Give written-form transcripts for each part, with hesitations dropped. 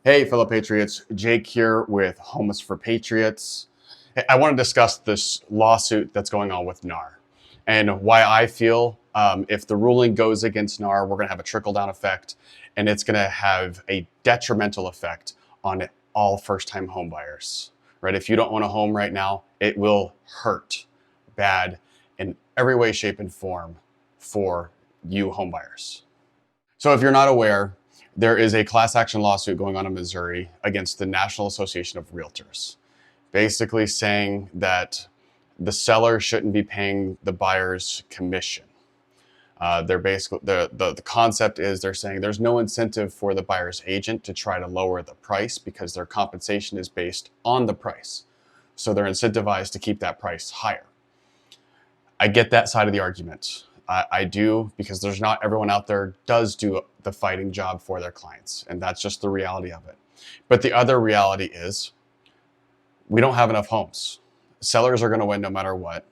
Hey, fellow Patriots, Jake here with Homes for Patriots. I want to discuss this lawsuit that's going on with NAR and why I feel if the ruling goes against NAR, we're going to have a trickle-down effect and it's going to have a detrimental effect on all first-time home buyers, right? If you don't own a home right now, it will hurt bad in every way, shape, and form for you home buyers. So if you're not aware, there is a class action lawsuit going on in Missouri against the National Association of Realtors, basically saying that the seller shouldn't be paying the buyer's commission. They're basically the concept is they're saying there's no incentive for the buyer's agent to try to lower the price because their compensation is based on the price. So they're incentivized to keep that price higher. I get that side of the argument. I do, because there's not everyone out there does do the fighting job for their clients, and that's just the reality of it. But the other reality is we don't have enough homes. Sellers are going to win no matter what,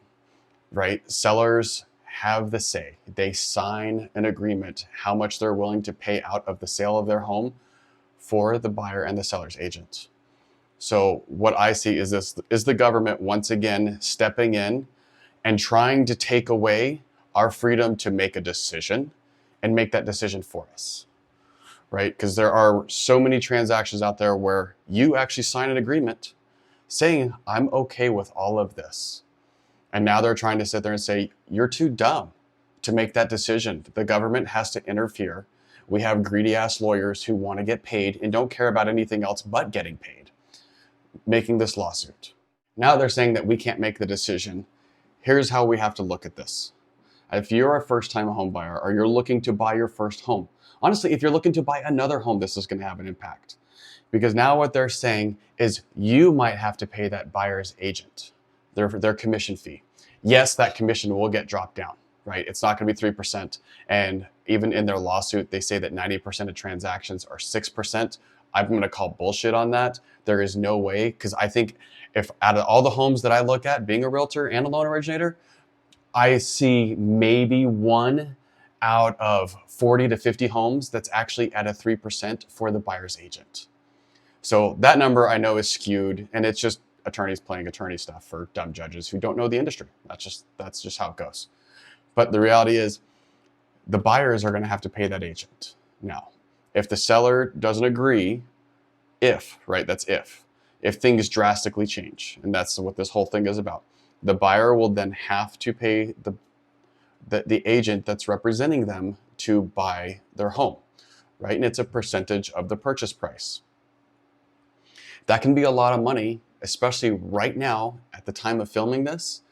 right? Sellers have the say. They sign an agreement how much they're willing to pay out of the sale of their home for the buyer and the seller's agent. So what I see is the government once again stepping in and trying to take away our freedom to make a decision and make that decision for us, right? Because there are so many transactions out there where you actually sign an agreement saying, I'm okay with all of this. And now they're trying to sit there and say, you're too dumb to make that decision. The government has to interfere. We have greedy ass lawyers who want to get paid and don't care about anything else but getting paid, making this lawsuit. Now they're saying that we can't make the decision. Here's how we have to look at this. If you're a first-time home buyer or you're looking to buy your first home, honestly, if you're looking to buy another home, this is going to have an impact. Because now what they're saying is you might have to pay that buyer's agent their commission fee. Yes, that commission will get dropped down, right? It's not going to be 3%. And even in their lawsuit, they say that 90% of transactions are 6%. I'm going to call bullshit on that. There is no way, because I think if out of all the homes that I look at, being a realtor and a loan originator, I see maybe one out of 40 to 50 homes that's actually at a 3% for the buyer's agent. So that number I know is skewed, and it's just attorneys playing attorney stuff for dumb judges who don't know the industry. That's just how it goes. But the reality is the buyers are going to have to pay that agent. Now, if the seller doesn't agree, that's if things drastically change, and that's what this whole thing is about. The buyer will then have to pay the agent that's representing them to buy their home, right? And it's a percentage of the purchase price. That can be a lot of money, especially right now at the time of filming this.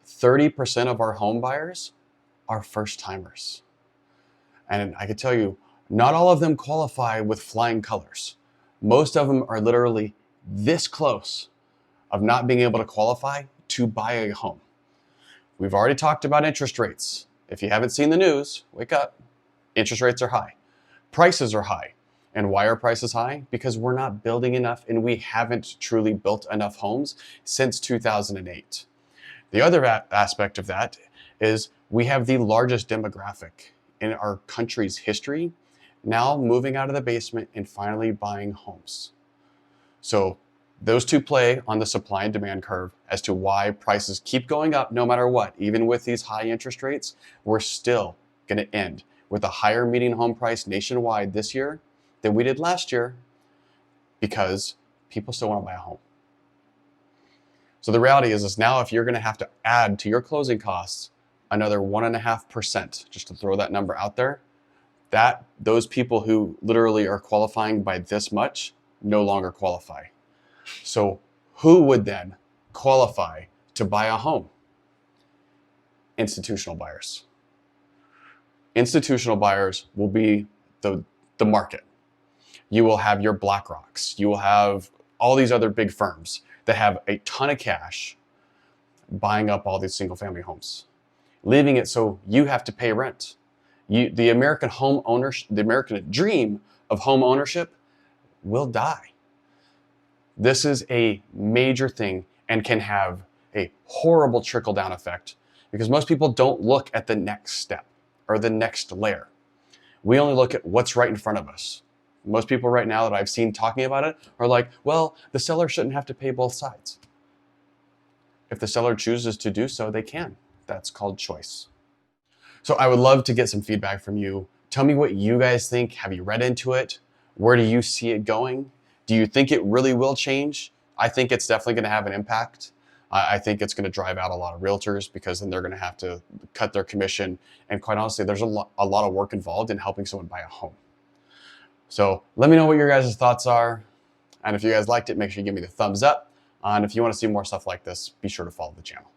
30% of our home buyers are first timers. And I can tell you, not all of them qualify with flying colors. Most of them are literally this close of not being able to qualify to buy a home. We've already talked about interest rates. If you haven't seen the news, wake up. Interest rates are high. Prices are high. And why are prices high? Because we're not building enough, and we haven't truly built enough homes since 2008. The other aspect of that is we have the largest demographic in our country's history now moving out of the basement and finally buying homes. So those two play on the supply and demand curve as to why prices keep going up no matter what. Even with these high interest rates, we're still going to end with a higher median home price nationwide this year than we did last year because people still want to buy a home. So the reality is now if you're going to have to add to your closing costs another 1.5%, just to throw that number out there, that those people who literally are qualifying by this much no longer qualify. So who would then qualify to buy a home? Institutional buyers. Institutional buyers will be the market. You will have your BlackRocks. You will have all these other big firms that have a ton of cash buying up all these single family homes, leaving it so you have to pay rent. The American home ownership, the American dream of home ownership will die. This is a major thing and can have a horrible trickle-down effect because most people don't look at the next step or the next layer. We only look at what's right in front of us. Most people right now that I've seen talking about it are like, well, the seller shouldn't have to pay both sides. If the seller chooses to do so, they can. That's called choice. So I would love to get some feedback from you. Tell me what you guys think. Have you read into it? Where do you see it going? Do you think it really will change? I think it's definitely going to have an impact. I think it's going to drive out a lot of realtors because then they're going to have to cut their commission. And quite honestly, there's a lot of work involved in helping someone buy a home. So let me know what your guys' thoughts are. And if you guys liked it, make sure you give me the thumbs up. And if you want to see more stuff like this, be sure to follow the channel.